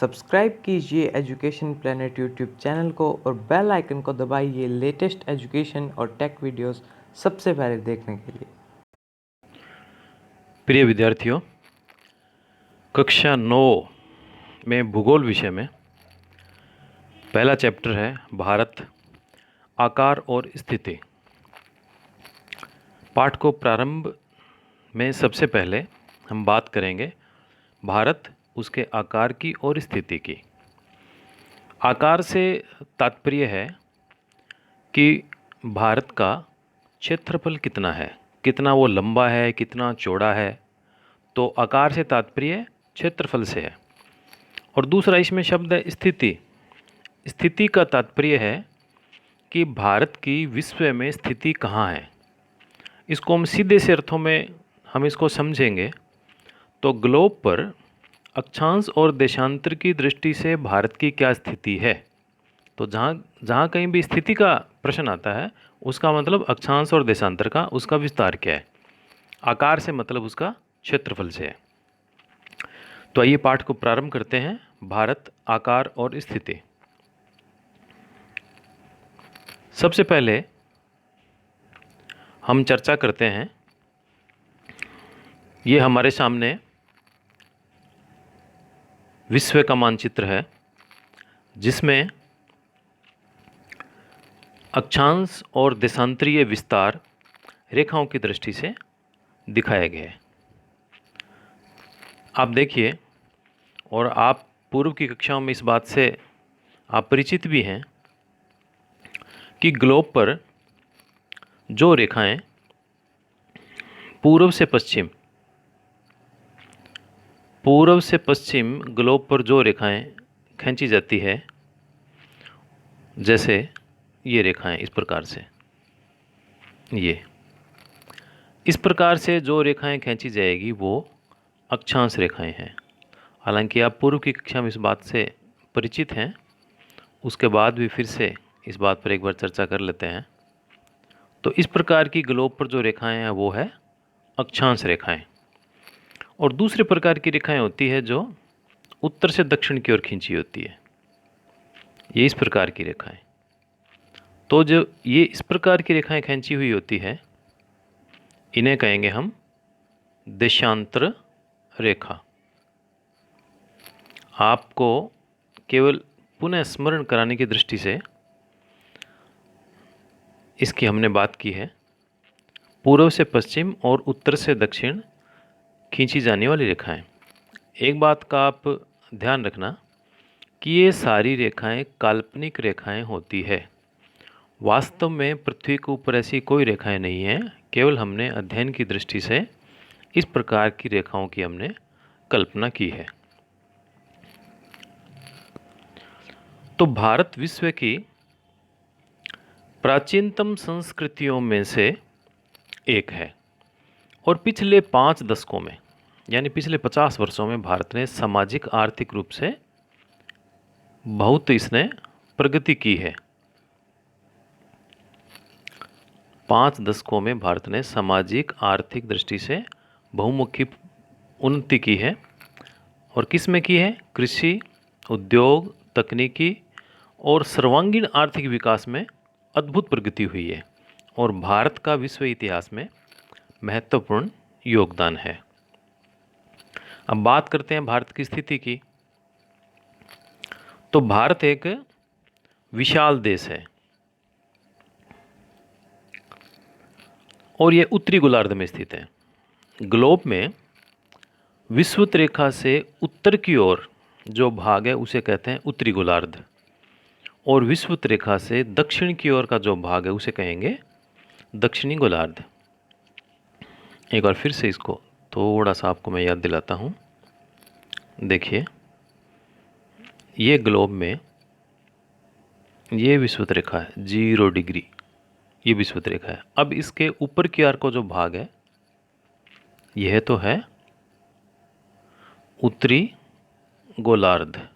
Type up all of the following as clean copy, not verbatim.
Subscribe कीजिए education planet YouTube channel को और बेल आइकन को दबाइए लेटेस्ट एजुकेशन और टेक वीडियोस सबसे पहले देखने के लिए। प्रिय विद्यार्थियों, कक्षा 9 में भूगोल विषय में पहला चैप्टर है भारत, आकार और स्थिति। पाठ को प्रारंभ में सबसे पहले हम बात करेंगे भारत, उसके आकार की और स्थिति की। आकार से तात्पर्य है कि भारत का क्षेत्रफल कितना है, कितना वो लंबा है, कितना चौड़ा है। तो आकार से तात्पर्य क्षेत्रफल से है। और दूसरा इसमें शब्द है स्थिति। स्थिति का तात्पर्य है कि भारत की विश्व में स्थिति कहाँ है। इसको हम सीधे से अर्थों में हम इसको समझेंगे तो ग्लोब पर अक्षांश और देशांतर की दृष्टि से भारत की क्या स्थिति है। तो जहाँ कहीं भी स्थिति का प्रश्न आता है उसका मतलब अक्षांश और देशांतर का उसका विस्तार क्या है। आकार से मतलब उसका क्षेत्रफल से है। तो आइए पाठ को प्रारंभ करते हैं। भारत, आकार और स्थिति। सबसे पहले हम चर्चा करते हैं, ये हमारे सामने विश्व का मानचित्र है जिसमें अक्षांश और देशांतरीय विस्तार रेखाओं की दृष्टि से दिखाया गया है। आप देखिए, और आप पूर्व की कक्षाओं में इस बात से आप परिचित भी हैं कि ग्लोब पर जो रेखाएं पूर्व से पश्चिम ग्लोब पर जो रेखाएं खींची जाती है, जैसे ये रेखाएं इस प्रकार से, ये इस प्रकार से जो रेखाएं खींची जाएगी वो अक्षांश रेखाएं हैं। हालांकि आप पूर्व की कक्षा में इस बात से परिचित हैं, उसके बाद भी फिर से इस बात पर एक बार चर्चा कर लेते हैं। तो इस प्रकार की ग्लोब पर जो रेखाएं हैं वो है अक्षांश रेखाएं। और दूसरे प्रकार की रेखाएं होती है जो उत्तर से दक्षिण की ओर खींची होती है, ये इस प्रकार की रेखाएं। तो जो ये इस प्रकार की रेखाएं खींची हुई होती है इन्हें कहेंगे हम देशांतर रेखा। आपको केवल पुनः स्मरण कराने की दृष्टि से इसकी हमने बात की है। पूर्व से पश्चिम और उत्तर से दक्षिण खींची जाने वाली रेखाएं। एक बात का आप ध्यान रखना कि ये सारी रेखाएं काल्पनिक रेखाएं होती है। वास्तव में पृथ्वी के ऊपर ऐसी कोई रेखाएं नहीं हैं, केवल हमने अध्ययन की दृष्टि से इस प्रकार की रेखाओं की हमने कल्पना की है। तो भारत विश्व की प्राचीनतम संस्कृतियों में से एक है और पिछले 5 दशकों में यानी पिछले 50 वर्षों में भारत ने सामाजिक आर्थिक रूप से बहुत इसने प्रगति की है। 5 दशकों में भारत ने सामाजिक आर्थिक दृष्टि से बहुमुखी उन्नति की है। और किस में की है? कृषि, उद्योग, तकनीकी और सर्वांगीण आर्थिक विकास में अद्भुत प्रगति हुई है और भारत का विश्व इतिहास में महत्वपूर्ण योगदान है। अब बात करते हैं भारत की स्थिति की। तो भारत एक विशाल देश है और यह उत्तरी गोलार्ध में स्थित है। ग्लोब में विषुवत रेखा से उत्तर की ओर जो भाग है उसे कहते हैं उत्तरी गोलार्ध, और विषुवत रेखा से दक्षिण की ओर का जो भाग है उसे कहेंगे दक्षिणी गोलार्ध। एक बार फिर से इसको थोड़ा सा आपको मैं याद दिलाता हूँ। देखिए, ये ग्लोब में ये विषुवत रेखा है 0 डिग्री, ये विषुवत रेखा है। अब इसके ऊपर की ओर का जो भाग है यह तो है उत्तरी गोलार्ध,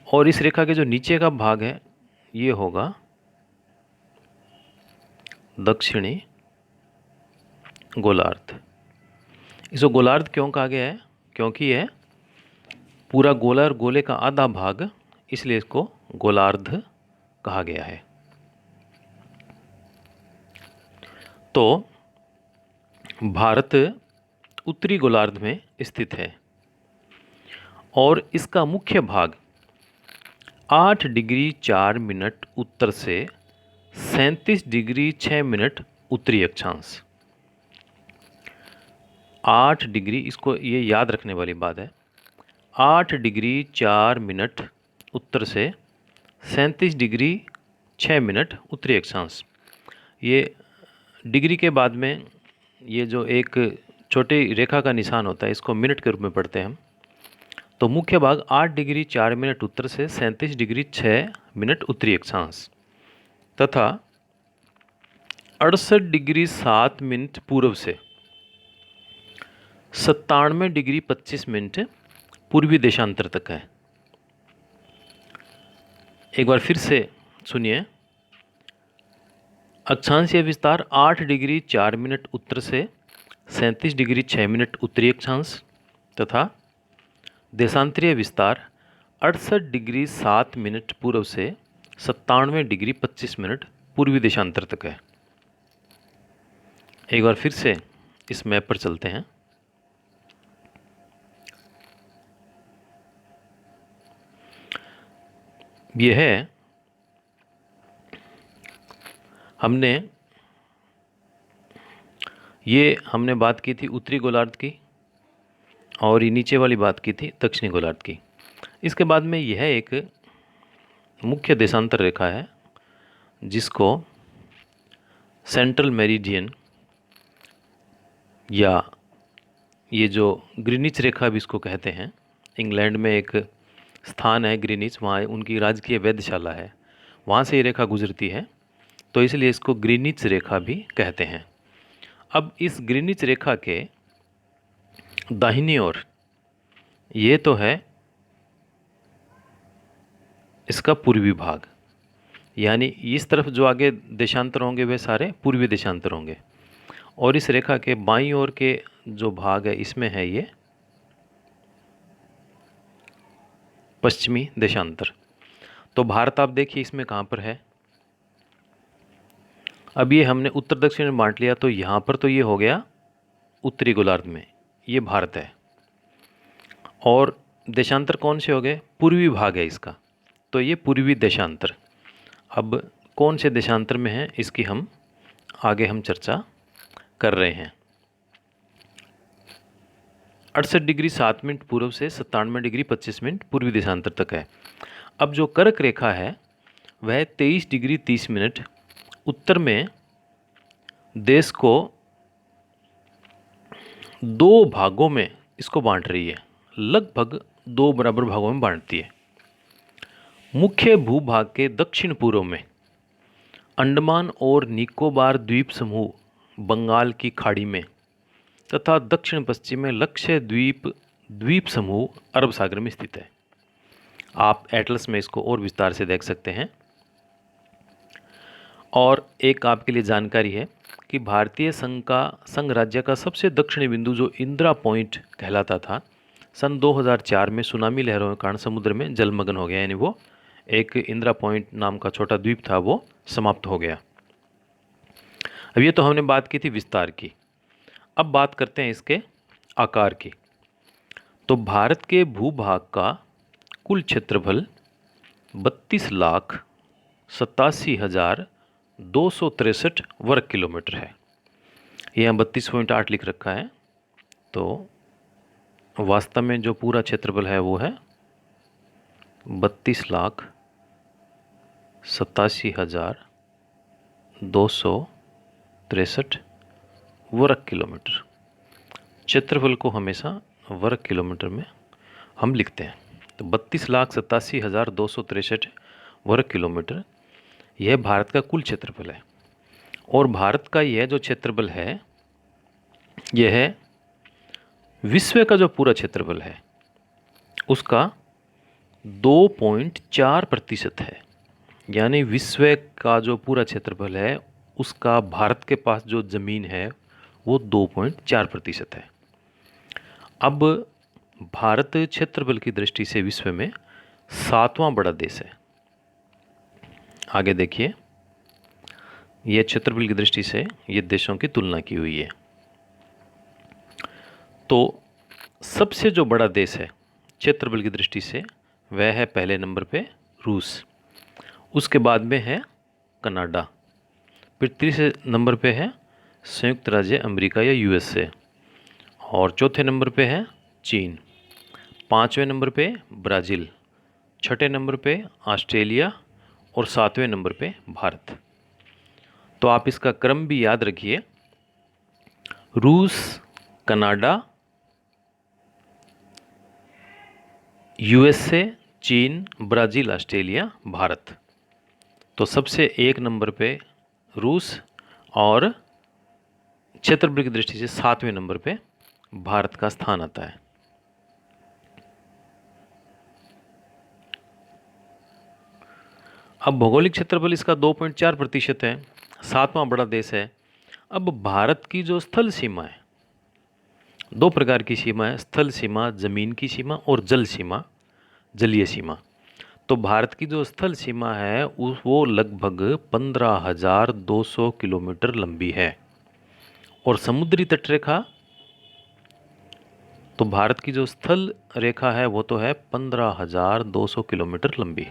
और इस रेखा के जो नीचे का भाग है ये होगा दक्षिणी गोलार्ध। इसको गोलार्ध क्यों कहा गया है? क्योंकि यह पूरा गोला और गोले का आधा भाग, इसलिए इसको गोलार्ध कहा गया है। तो भारत उत्तरी गोलार्ध में स्थित है और इसका मुख्य भाग 8 डिग्री 4 मिनट उत्तर से 37 डिग्री 6 मिनट उत्तरी अक्षांश। 8 डिग्री, इसको ये याद रखने वाली बात है, 8 डिग्री 4 मिनट उत्तर से 37 डिग्री 6 मिनट उत्तरी अक्षांश। ये डिग्री के बाद में ये जो एक छोटी रेखा का निशान होता है, इसको मिनट के रूप में पढ़ते हैं हम। तो मुख्य भाग 8 डिग्री 4 मिनट उत्तर से 37 डिग्री 6 मिनट उत्तरी अक्षांश तथा 68 डिग्री 7 मिनट पूर्व से 97 डिग्री 25 मिनट पूर्वी देशांतर तक है। एक बार फिर से सुनिए। अक्षांशीय विस्तार 8 डिग्री 4 मिनट उत्तर से 37 डिग्री 6 मिनट उत्तरी अक्षांश तथा देशांतरीय विस्तार 68 डिग्री 7 मिनट पूर्व से 97 डिग्री 25 मिनट पूर्वी देशांतर तक है। एक बार फिर से इस मैप पर चलते हैं। यह है, हमने बात की थी उत्तरी गोलार्ध की और ये नीचे वाली बात की थी दक्षिणी गोलार्ध की। इसके बाद में यह एक मुख्य देशांतर रेखा है जिसको सेंट्रल मेरिडियन या ये जो ग्रीनिच रेखा भी इसको कहते हैं। इंग्लैंड में एक स्थान है ग्रीनिच, वहाँ उनकी राजकीय वेधशाला है, वहाँ से ये रेखा गुजरती है, तो इसलिए इसको ग्रीनिच रेखा भी कहते हैं। अब इस ग्रीनिच रेखा के दाहिनी ओर ये तो है इसका पूर्वी भाग, यानी इस तरफ जो आगे देशांतर होंगे वे सारे पूर्वी देशांतर होंगे, और इस रेखा के बाईं ओर के जो भाग है इसमें है ये पश्चिमी देशांतर। तो भारत आप देखिए इसमें कहाँ पर है। अब ये हमने उत्तर दक्षिण में बांट लिया, तो यहाँ पर तो ये हो गया उत्तरी गोलार्ध में, ये भारत है। और देशांतर कौन से हो गए? पूर्वी भाग है इसका, तो ये पूर्वी देशांतर। अब कौन से देशांतर में है इसकी हम आगे चर्चा कर रहे हैं। 68 डिग्री 7 मिनट पूर्व से 97 डिग्री 25 मिनट पूर्वी देशांतर तक है। अब जो कर्क रेखा है वह 23 डिग्री 30 मिनट उत्तर में देश को दो भागों में इसको बांट रही है, लगभग दो बराबर भागों में बांटती है। मुख्य भूभाग के दक्षिण पूर्व में अंडमान और निकोबार द्वीप समूह बंगाल की खाड़ी में तथा दक्षिण पश्चिम में लक्षद्वीप द्वीप समूह अरब सागर में स्थित है। आप एटलस में इसको और विस्तार से देख सकते हैं। और एक आपके लिए जानकारी है कि भारतीय संघ राज्य का सबसे दक्षिणी बिंदु जो इंदिरा पॉइंट कहलाता था, सन 2004 में सुनामी लहरों के कारण समुद्र में जलमग्न हो गया, यानी वो एक इंदिरा पॉइंट नाम का छोटा द्वीप था वो समाप्त हो गया। अब ये तो हमने बात की थी विस्तार की, अब बात करते हैं इसके आकार की। तो भारत के भूभाग का कुल क्षेत्रफल 32,87,263 वर्ग किलोमीटर है। यहाँ 32.8 लिख रखा है, तो वास्तव में जो पूरा क्षेत्रफल है वो है 32,87,263 वर्ग किलोमीटर। क्षेत्रफल को हमेशा वर्ग किलोमीटर में हम लिखते हैं। तो 32,87,263 वर्ग किलोमीटर यह भारत का कुल क्षेत्रफल है। और भारत का यह जो क्षेत्रफल है यह विश्व का जो पूरा क्षेत्रफल है उसका 2.4% है। यानी विश्व का जो पूरा क्षेत्रफल है उसका भारत के पास जो ज़मीन है वो 2.4% है। अब भारत क्षेत्रफल की दृष्टि से विश्व में 7वां बड़ा देश है। आगे देखिए, यह क्षेत्रफल की दृष्टि से ये देशों की तुलना की हुई है। तो सबसे जो बड़ा देश है क्षेत्रफल की दृष्टि से वह है पहले नंबर पे रूस, उसके बाद में है कनाडा, फिर तीसरे नंबर पे है संयुक्त राज्य अमेरिका या यूएसए, और चौथे नंबर पे है चीन, पाँचवें नंबर पे ब्राज़ील, छठे नंबर पे ऑस्ट्रेलिया और सातवें नंबर पे भारत। तो आप इसका क्रम भी याद रखिए, रूस, कनाडा, यूएसए, चीन, ब्राज़ील, ऑस्ट्रेलिया, भारत। तो सबसे एक नंबर पे रूस और क्षेत्रफल की दृष्टि से 7वें नंबर पे भारत का स्थान आता है। अब भौगोलिक क्षेत्रफल इसका 2.4% है, 7वां बड़ा देश है। अब भारत की जो स्थल सीमा है, दो प्रकार की सीमा है, स्थल सीमा जमीन की सीमा और जल सीमा जलीय सीमा। तो भारत की जो स्थल सीमा है वो लगभग 15,200 किलोमीटर लंबी है, और समुद्री तटरेखा, तो भारत की जो स्थल रेखा है वो तो है 15,200 किलोमीटर लंबी,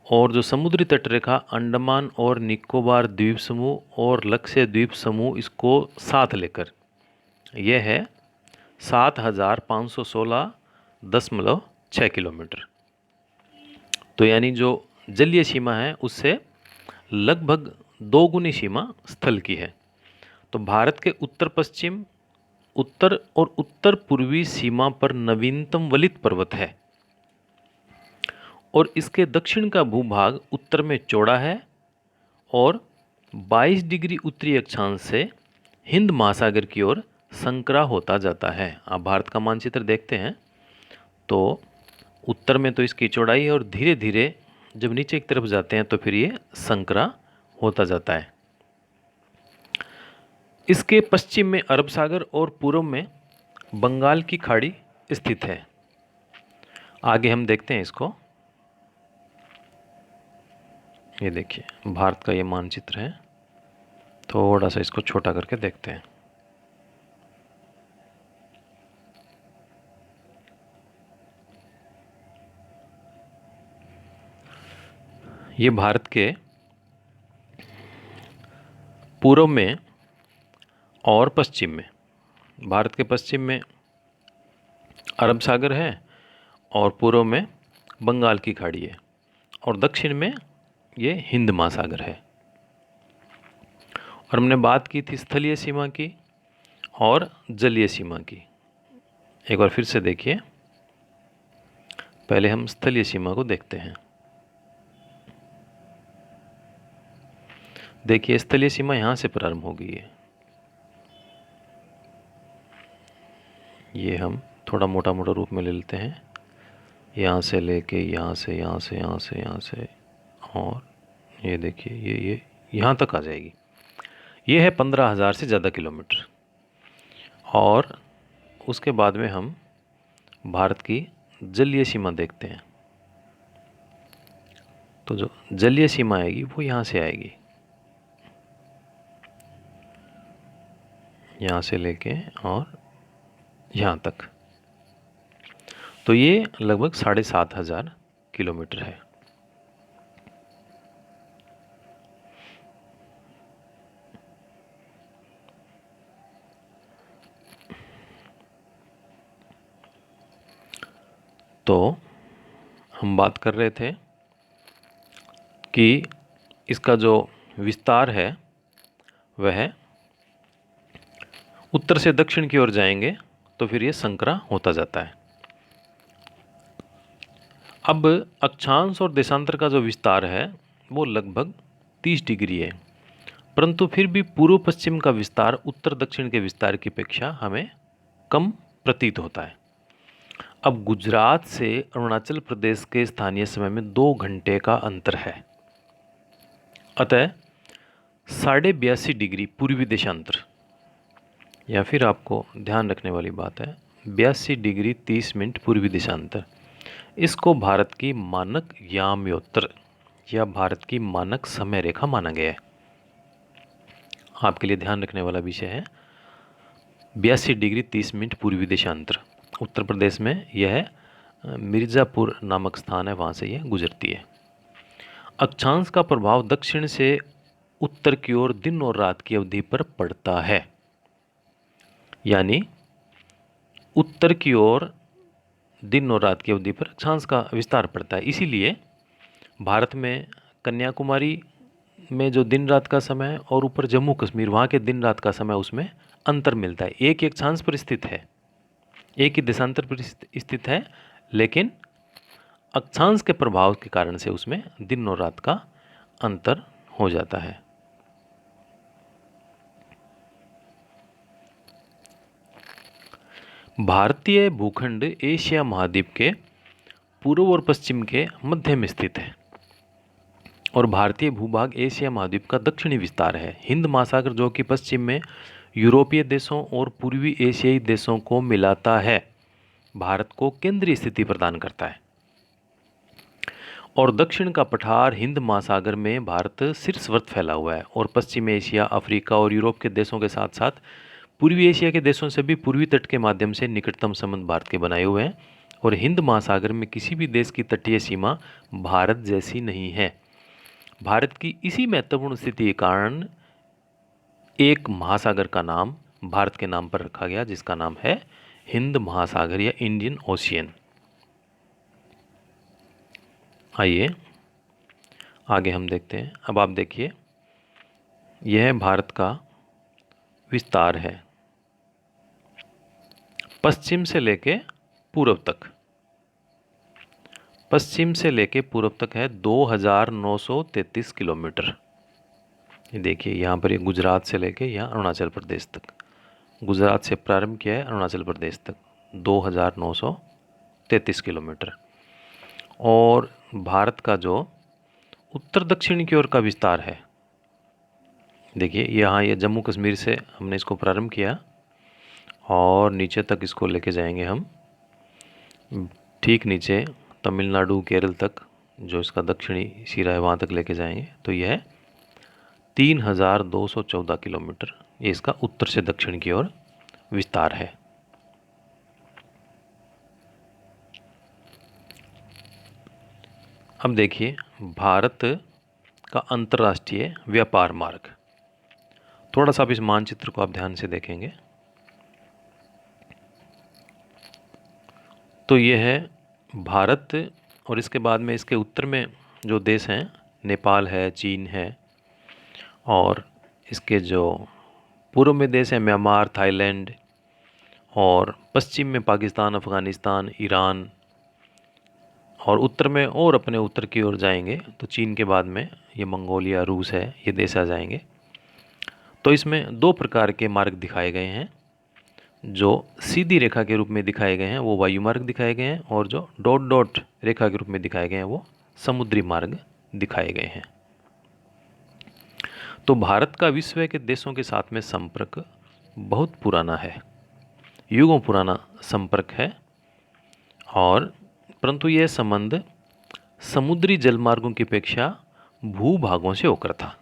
और जो समुद्री तटरेखा अंडमान और निकोबार द्वीप समूह और लक्षद्वीप समूह इसको साथ लेकर यह है 7,516.6 किलोमीटर। तो यानी जो जलीय सीमा है उससे लगभग दोगुनी सीमा स्थल की है। तो भारत के उत्तर पश्चिम, उत्तर और उत्तर पूर्वी सीमा पर नवीनतम वलित पर्वत है, और इसके दक्षिण का भूभाग उत्तर में चौड़ा है और 22 डिग्री उत्तरी अक्षांश से हिंद महासागर की ओर संकरा होता जाता है। आप भारत का मानचित्र देखते हैं तो उत्तर में तो इसकी चौड़ाई है, और धीरे धीरे जब नीचे की तरफ जाते हैं तो फिर ये संकरा होता जाता है। इसके पश्चिम में अरब सागर और पूर्व में बंगाल की खाड़ी स्थित है। आगे हम देखते हैं इसको, ये देखिए भारत का ये मानचित्र है, थोड़ा सा इसको छोटा करके देखते हैं। ये भारत के पूर्व में और पश्चिम में, भारत के पश्चिम में अरब सागर है और पूर्व में बंगाल की खाड़ी है, और दक्षिण में ये हिंद महासागर है। और हमने बात की थी स्थलीय सीमा की और जलीय सीमा की। एक बार फिर से देखिए, पहले हम स्थलीय सीमा को देखते हैं। देखिए स्थलीय सीमा यहाँ से प्रारंभ हो गई है, ये हम थोड़ा मोटा मोटा रूप में ले लेते हैं, यहाँ से लेके यहाँ से यहाँ से यहाँ से यहाँ से, और ये देखिए ये यहाँ तक आ जाएगी। ये है 15,000 से ज़्यादा किलोमीटर। और उसके बाद में हम भारत की जलीय सीमा देखते हैं। तो जो जलीय सीमा आएगी वो यहाँ से आएगी, यहाँ से लेके और यहाँ तक। तो ये लगभग 7,500 किलोमीटर है। तो हम बात कर रहे थे कि इसका जो विस्तार है वह उत्तर से दक्षिण की ओर जाएंगे तो फिर ये संकरा होता जाता है। अब अक्षांश और देशांतर का जो विस्तार है वो लगभग 30 डिग्री है, परंतु फिर भी पूर्व पश्चिम का विस्तार उत्तर दक्षिण के विस्तार की अपेक्षा हमें कम प्रतीत होता है। अब गुजरात से अरुणाचल प्रदेश के स्थानीय समय में 2 घंटे का अंतर है, अतः 82.5 डिग्री पूर्वी देशांतर, या फिर आपको ध्यान रखने वाली बात है 82 डिग्री 30 मिनट पूर्वी देशांतर। इसको भारत की मानक याम्योत्तर या भारत की मानक समय रेखा माना गया है। आपके लिए ध्यान रखने वाला विषय है 82 डिग्री 30 मिनट पूर्वी देशांतर। उत्तर प्रदेश में यह मिर्ज़ापुर नामक स्थान है, वहाँ से यह गुजरती है। अक्षांश का प्रभाव दक्षिण से उत्तर की ओर दिन और रात की अवधि पर पड़ता है, यानी उत्तर की ओर दिन और रात की अवधि पर अक्षांश का विस्तार पड़ता है। इसीलिए भारत में कन्याकुमारी में जो दिन रात का समय है और ऊपर जम्मू कश्मीर वहाँ के दिन रात का समय उसमें अंतर मिलता है। एक ही अक्षांश पर स्थित है, एक ही देशांतर पर स्थित है, लेकिन अक्षांश के प्रभाव के कारण से उसमें दिन और रात का अंतर हो जाता है। भारतीय भूखंड एशिया महाद्वीप के पूर्व और पश्चिम के मध्य में स्थित है और भारतीय भूभाग एशिया महाद्वीप का दक्षिणी विस्तार है। हिंद महासागर जो कि पश्चिम में यूरोपीय देशों और पूर्वी एशियाई देशों को मिलाता है, भारत को केंद्रीय स्थिति प्रदान करता है। और दक्षिण का पठार हिंद महासागर में भारत शीर्षवर्त फैला हुआ है और पश्चिम एशिया, अफ्रीका और यूरोप के देशों के साथ साथ पूर्वी एशिया के देशों से भी पूर्वी तट के माध्यम से निकटतम संबंध भारत के बनाए हुए हैं। और हिंद महासागर में किसी भी देश की तटीय सीमा भारत जैसी नहीं है। भारत की इसी महत्वपूर्ण स्थिति के कारण एक महासागर का नाम भारत के नाम पर रखा गया, जिसका नाम है हिंद महासागर या इंडियन ओशियन। आइए आगे हम देखते हैं। अब आप देखिए, यह भारत का विस्तार है पश्चिम से लेके पूर्व तक। पश्चिम से लेके पूर्व तक है 2933 किलोमीटर। ये देखिए, यहाँ पर ये गुजरात से लेके यहाँ अरुणाचल प्रदेश तक, गुजरात से प्रारंभ किया है अरुणाचल प्रदेश तक 2933 किलोमीटर। और भारत का जो उत्तर दक्षिण की ओर का विस्तार है, देखिए यहाँ ये जम्मू कश्मीर से हमने इसको प्रारंभ किया और नीचे तक इसको लेके जाएंगे हम, ठीक नीचे तमिलनाडु केरल तक जो इसका दक्षिणी सिरा है वहाँ तक लेके जाएंगे। तो यह 3214 किलोमीटर ये इसका उत्तर से दक्षिण की ओर विस्तार है। अब देखिए भारत का अंतर्राष्ट्रीय व्यापार मार्ग। थोड़ा सा अब इस मानचित्र को आप ध्यान से देखेंगे तो यह है भारत और इसके बाद में इसके उत्तर में जो देश हैं, नेपाल है, चीन है, और इसके जो पूर्व में देश हैं म्यांमार, थाईलैंड, और पश्चिम में पाकिस्तान, अफ़गानिस्तान, ईरान, और उत्तर में और अपने उत्तर की ओर जाएंगे तो चीन के बाद में ये मंगोलिया, रूस है, ये देश आ जाएंगे। तो इसमें दो प्रकार के मार्ग दिखाए गए हैं। जो सीधी रेखा के रूप में दिखाए गए हैं वो वायु मार्ग दिखाए गए हैं, और जो डॉट डॉट रेखा के रूप में दिखाए गए हैं वो समुद्री मार्ग दिखाए गए हैं। तो भारत का विश्व के देशों के साथ में संपर्क बहुत पुराना है, युगों पुराना संपर्क है, और परंतु यह संबंध समुद्री जलमार्गों की अपेक्षा भूभागों से होकर था।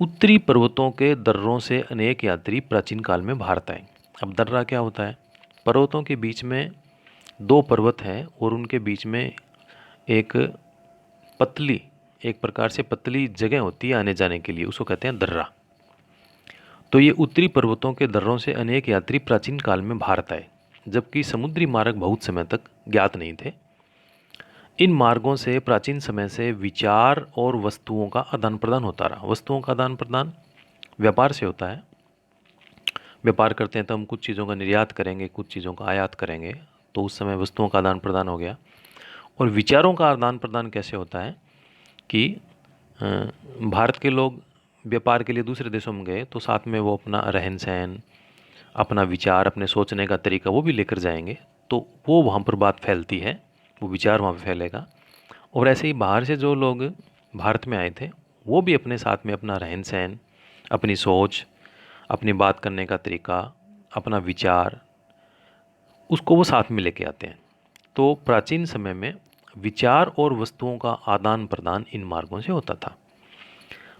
उत्तरी पर्वतों के दर्रों से अनेक यात्री प्राचीन काल में भारत आए। अब दर्रा क्या होता है? पर्वतों के बीच में दो पर्वत हैं और उनके बीच में एक पतली, एक प्रकार से पतली जगह होती है आने जाने के लिए, उसको कहते हैं दर्रा। तो ये उत्तरी पर्वतों के दर्रों से अनेक यात्री प्राचीन काल में भारत आए, जबकि समुद्री मार्ग बहुत समय तक ज्ञात नहीं थे। इन मार्गों से प्राचीन समय से विचार और वस्तुओं का आदान प्रदान होता रहा। वस्तुओं का आदान प्रदान व्यापार से होता है। व्यापार करते हैं तो हम कुछ चीज़ों का निर्यात करेंगे, कुछ चीज़ों का आयात करेंगे, तो उस समय वस्तुओं का आदान प्रदान हो गया। और विचारों का आदान प्रदान कैसे होता है कि भारत के लोग व्यापार के लिए दूसरे देशों में गए तो साथ में वो अपना रहन सहन, अपना विचार, अपने सोचने का तरीका वो भी लेकर जाएंगे, तो वो वहाँ पर बात फैलती है, वो विचार वहाँ पर फैलेगा। और ऐसे ही बाहर से जो लोग भारत में आए थे वो भी अपने साथ में अपना रहन सहन, अपनी सोच, अपनी बात करने का तरीका, अपना विचार, उसको वो साथ में लेके आते हैं। तो प्राचीन समय में विचार और वस्तुओं का आदान प्रदान इन मार्गों से होता था।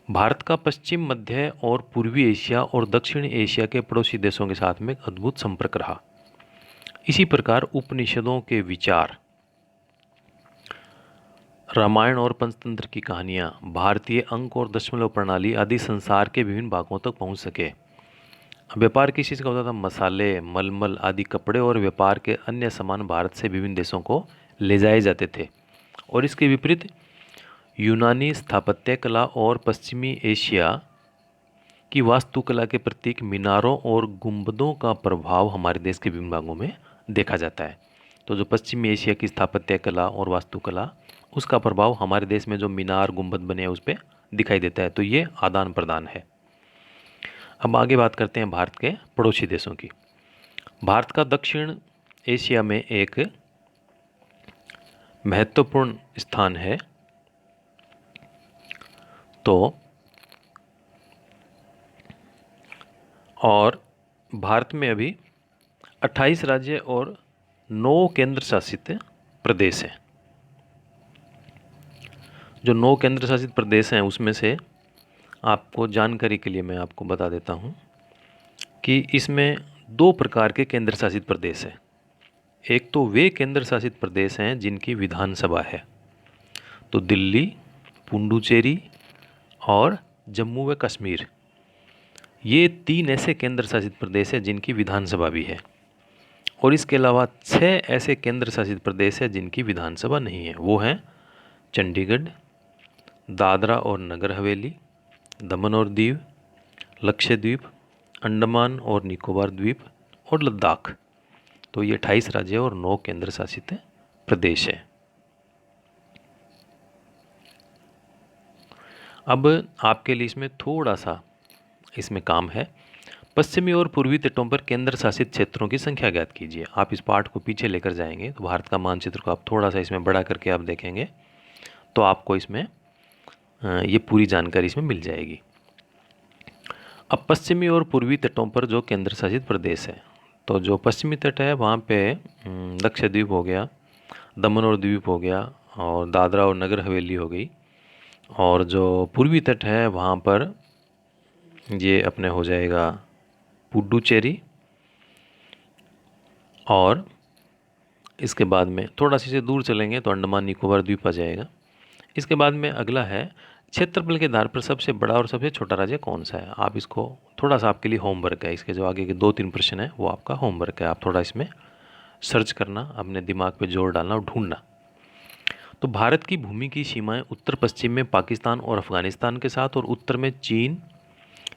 भारत का पश्चिम, मध्य और पूर्वी एशिया और दक्षिण एशिया के पड़ोसी देशों के साथ में एक अद्भुत संपर्क रहा। इसी प्रकार उपनिषदों के विचार, रामायण और पंचतंत्र की कहानियाँ, भारतीय अंक और दशमलव प्रणाली आदि संसार के विभिन्न भागों तक पहुँच सके। व्यापार किस चीज़ का होता था? मसाले, मलमल आदि कपड़े और व्यापार के अन्य सामान भारत से विभिन्न देशों को ले जाए जाते थे। और इसके विपरीत यूनानी स्थापत्य कला और पश्चिमी एशिया की वास्तुकला के प्रतीक मीनारों और गुंबदों का प्रभाव हमारे देश के विभिन्न भागों में देखा जाता है। तो जो पश्चिमी एशिया की स्थापत्य कला और वास्तुकला, उसका प्रभाव हमारे देश में जो मीनार गुंबद बने हैं उस पर दिखाई देता है। तो ये आदान प्रदान है। अब आगे बात करते हैं भारत के पड़ोसी देशों की। भारत का दक्षिण एशिया में एक महत्वपूर्ण स्थान है। तो और भारत में अभी 28 राज्य और 9 केंद्र शासित प्रदेश हैं। जो 9 केंद्र शासित प्रदेश हैं उसमें से आपको जानकारी के लिए मैं आपको बता देता हूँ कि इसमें 2 प्रकार के केंद्र शासित प्रदेश हैं। एक तो वे केंद्र शासित प्रदेश हैं जिनकी विधानसभा है, तो दिल्ली, पुडुचेरी और जम्मू व कश्मीर, ये 3 ऐसे केंद्र शासित प्रदेश हैं जिनकी विधानसभा भी है। और इसके अलावा 6 ऐसे केंद्र शासित प्रदेश हैं जिनकी विधानसभा नहीं है। वो हैं चंडीगढ़, दादरा और नगर हवेली, दमन और दीव, लक्षद्वीप, अंडमान और निकोबार द्वीप और लद्दाख। तो ये 28 राज्य और 9 केंद्र शासित प्रदेश है। अब आपके लिए इसमें थोड़ा सा इसमें काम है। पश्चिमी और पूर्वी तटों पर केंद्र शासित क्षेत्रों की संख्या ज्ञात कीजिए। आप इस पार्ट को पीछे लेकर जाएंगे तो भारत का मानचित्र को आप थोड़ा सा इसमें बड़ा करके आप देखेंगे तो आपको इसमें ये पूरी जानकारी इसमें मिल जाएगी। अब पश्चिमी और पूर्वी तटों पर जो केंद्र शासित प्रदेश है, तो जो पश्चिमी तट है वहाँ पे लक्षद्वीप हो गया, दमन और द्वीप हो गया और दादरा और नगर हवेली हो गई। और जो पूर्वी तट है वहाँ पर ये अपने हो जाएगा पुडुचेरी, और इसके बाद में थोड़ा सी से दूर चलेंगे तो अंडमान निकोबार द्वीप आ जाएगा। इसके बाद में अगला है क्षेत्रफल के आधार पर सबसे बड़ा और सबसे छोटा राज्य कौन सा है। आप इसको थोड़ा सा आपके लिए होमवर्क है, इसके जो आगे के 2-3 प्रश्न है वो आपका होमवर्क है। आप थोड़ा इसमें सर्च करना, अपने दिमाग पे जोर डालना और ढूंढना। तो भारत की भूमि की सीमाएं उत्तर पश्चिम में पाकिस्तान और अफगानिस्तान के साथ, और उत्तर में चीन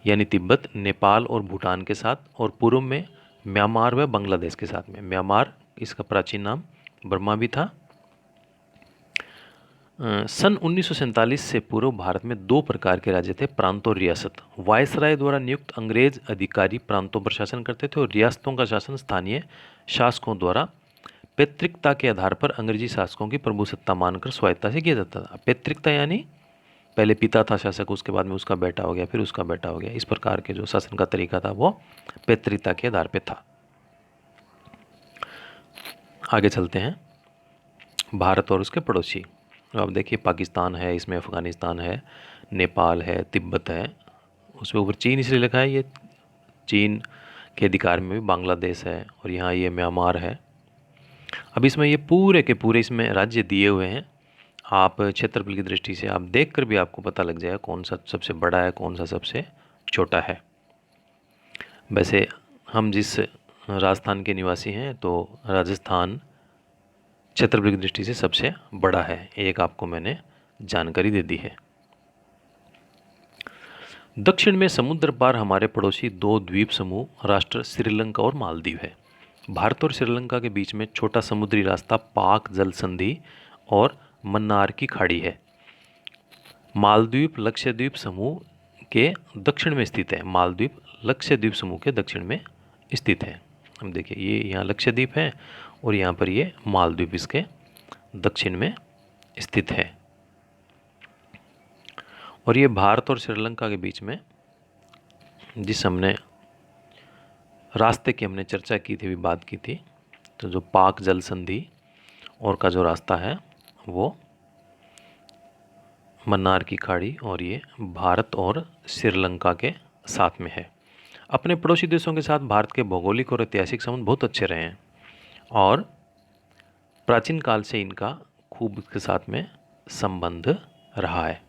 यानी तिब्बत, नेपाल और भूटान के साथ, और पूर्व में म्यांमार व बांग्लादेश के साथ में। म्यांमार इसका प्राचीन नाम बर्मा भी था। सन 1947 से पूर्व भारत में 2 प्रकार के राज्य थे, प्रांत और रियासत। वायसराय द्वारा नियुक्त अंग्रेज अधिकारी प्रांतों पर शासन करते थे और रियासतों का शासन स्थानीय शासकों द्वारा पैतृकता के आधार पर अंग्रेजी शासकों की प्रभुसत्ता मानकर स्वायत्ता से किया जाता था। पैतृकता यानी पहले पिता था शासक, उसके बाद में उसका बेटा हो गया, फिर उसका बेटा हो गया। इस प्रकार के जो शासन का तरीका था वो पैतृकता के आधार पर था। आगे चलते हैं, भारत और उसके पड़ोसी। अब देखिए पाकिस्तान है, इसमें अफ़गानिस्तान है, नेपाल है, तिब्बत है, उसमें ऊपर चीन इसलिए लिखा है, ये चीन के अधिकार में भी बांग्लादेश है, और यहाँ ये म्यांमार है। अब इसमें ये पूरे के पूरे इसमें राज्य दिए हुए हैं। आप क्षेत्रफल की दृष्टि से आप देख कर भी आपको पता लग जाएगा कौन सा सबसे बड़ा है, कौन सा सबसे छोटा है। वैसे हम जिस राजस्थान के निवासी हैं तो राजस्थान क्षेत्रफल की दृष्टि से सबसे बड़ा है। एक आपको मैंने जानकारी दे दी है। दक्षिण में समुद्र पार हमारे पड़ोसी 2 द्वीप समूह राष्ट्र श्रीलंका और मालदीव है। भारत और श्रीलंका के बीच में छोटा समुद्री रास्ता पाक जल संधि और मन्नार की खाड़ी है। मालदीव लक्षद्वीप समूह के दक्षिण में स्थित है। मालदीव लक्षद्वीप समूह के दक्षिण में स्थित है। हम देखिए ये यहाँ लक्षद्वीप है और यहाँ पर ये मालदीव इसके दक्षिण में स्थित है। और ये भारत और श्रीलंका के बीच में जिस हमने रास्ते की हमने चर्चा की थी, भी बात की थी, तो जो पाक जल संधि और का जो रास्ता है वो मन्नार की खाड़ी और ये भारत और श्रीलंका के साथ में है। अपने पड़ोसी देशों के साथ भारत के भौगोलिक और ऐतिहासिक संबंध बहुत अच्छे रहे हैं और प्राचीन काल से इनका खूब इसके साथ में संबंध रहा है।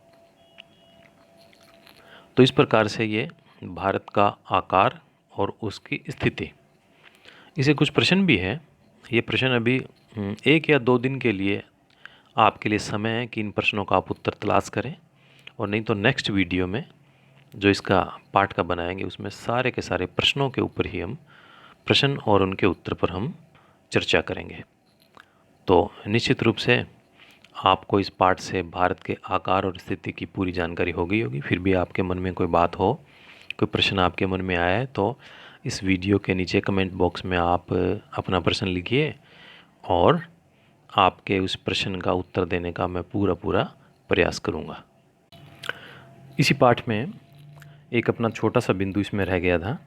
तो इस प्रकार से ये भारत का आकार और उसकी स्थिति। इसे कुछ प्रश्न भी है। ये प्रश्न अभी 1 या 2 दिन के लिए आपके लिए समय है कि इन प्रश्नों का आप उत्तर तलाश करें, और नहीं तो नेक्स्ट वीडियो में जो इसका पार्ट का बनाएंगे उसमें सारे के सारे प्रश्नों के ऊपर ही हम प्रश्न और उनके उत्तर पर हम चर्चा करेंगे। तो निश्चित रूप से आपको इस पार्ट से भारत के आकार और स्थिति की पूरी जानकारी हो गई होगी। फिर भी आपके मन में कोई बात हो, कोई प्रश्न आपके मन में आया है तो इस वीडियो के नीचे कमेंट बॉक्स में आप अपना प्रश्न लिखिए और आपके उस प्रश्न का उत्तर देने का मैं पूरा प्रयास करूँगा। इसी पाठ में एक अपना छोटा सा बिंदु इसमें रह गया था।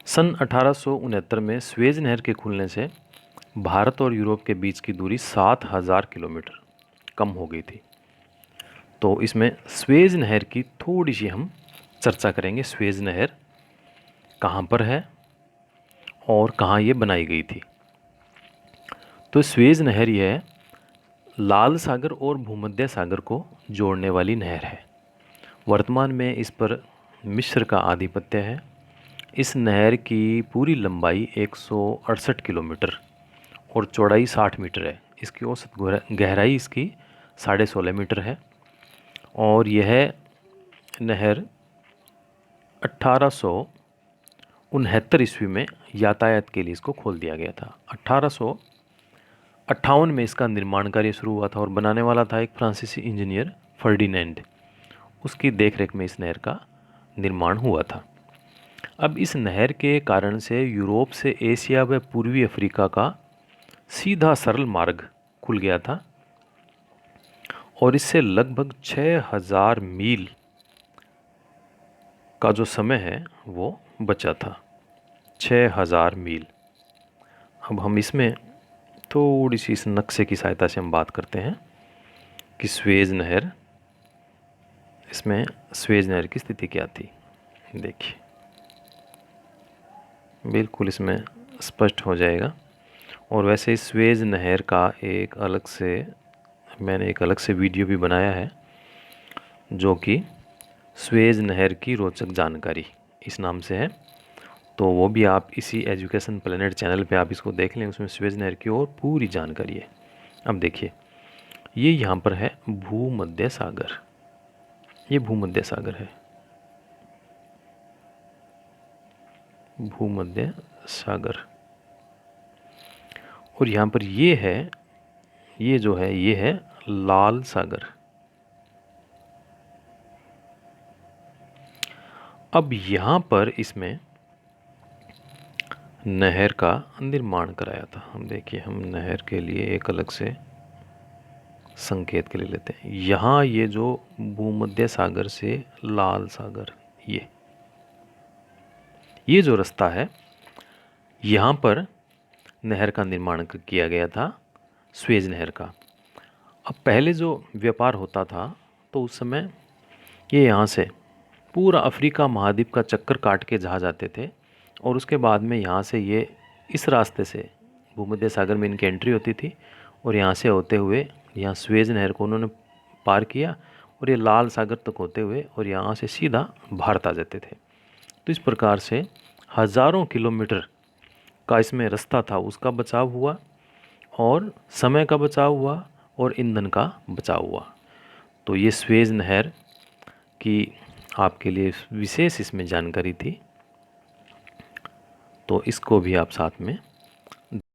सन 1869 में स्वेज नहर के खुलने से भारत और यूरोप के बीच की दूरी 7000 किलोमीटर कम हो गई थी। तो इसमें स्वेज नहर की थोड़ी सी हम चर्चा करेंगे। स्वेज नहर कहाँ पर है और कहाँ ये बनाई गई थी। तो स्वेज नहर यह लाल सागर और भूमध्य सागर को जोड़ने वाली नहर है। वर्तमान में इस पर मिस्र का आधिपत्य है। इस नहर की पूरी लंबाई 168 किलोमीटर और चौड़ाई 60 मीटर है। इसकी औसत गहराई इसकी 16.5 मीटर है और यह नहर 1869 ईस्वी में यातायात के लिए इसको खोल दिया गया था। 1858 में इसका निर्माण कार्य शुरू हुआ था और बनाने वाला था एक फ्रांसीसी इंजीनियर फर्डिनेंड। उसकी देखरेख में इस नहर का निर्माण हुआ था। अब इस नहर के कारण से यूरोप से एशिया व पूर्वी अफ्रीका का सीधा सरल मार्ग खुल गया था और इससे लगभग 6000 मील का जो समय है वो बचा था। 6000 मील। अब हम इसमें थोड़ी सी इस नक्शे की सहायता से हम बात करते हैं कि स्वेज नहर, इसमें स्वेज नहर की स्थिति क्या थी। देखिए बिल्कुल इसमें स्पष्ट हो जाएगा। और वैसे इस स्वेज नहर का मैंने एक अलग से वीडियो भी बनाया है जो कि स्वेज नहर की रोचक जानकारी इस नाम से है। तो वो भी आप इसी एजुकेशन प्लेनेट चैनल पे आप इसको देख लें। उसमें स्वेज नहर की और पूरी जानकारी है। अब देखिए ये यहाँ पर है भूमध्य सागर। ये भूमध्य सागर है, भूमध्य सागर। और यहाँ पर ये है, ये जो है ये है लाल सागर। अब यहाँ पर इसमें नहर का निर्माण कराया था। हम देखिए हम नहर के लिए एक अलग से संकेत के लिए लेते हैं। यहाँ ये जो भूमध्य सागर से लाल सागर, ये जो रास्ता है यहाँ पर नहर का निर्माण किया गया था, स्वेज नहर का। अब पहले जो व्यापार होता था तो उस समय ये यहाँ से पूरा अफ्रीका महाद्वीप का चक्कर काट के जहाँ जाते थे और उसके बाद में यहाँ से ये इस रास्ते से भूमध्य सागर में इनकी एंट्री होती थी और यहाँ से होते हुए यहाँ स्वेज नहर को उन्होंने पार किया और ये लाल सागर तक होते हुए और यहाँ से सीधा भारत आ जाते थे। तो इस प्रकार से हज़ारों किलोमीटर का इसमें रास्ता था, उसका बचाव हुआ और समय का बचाव हुआ और ईंधन का बचाव हुआ। तो ये स्वेज नहर की आपके लिए विशेष इसमें जानकारी थी, तो इसको भी आप साथ में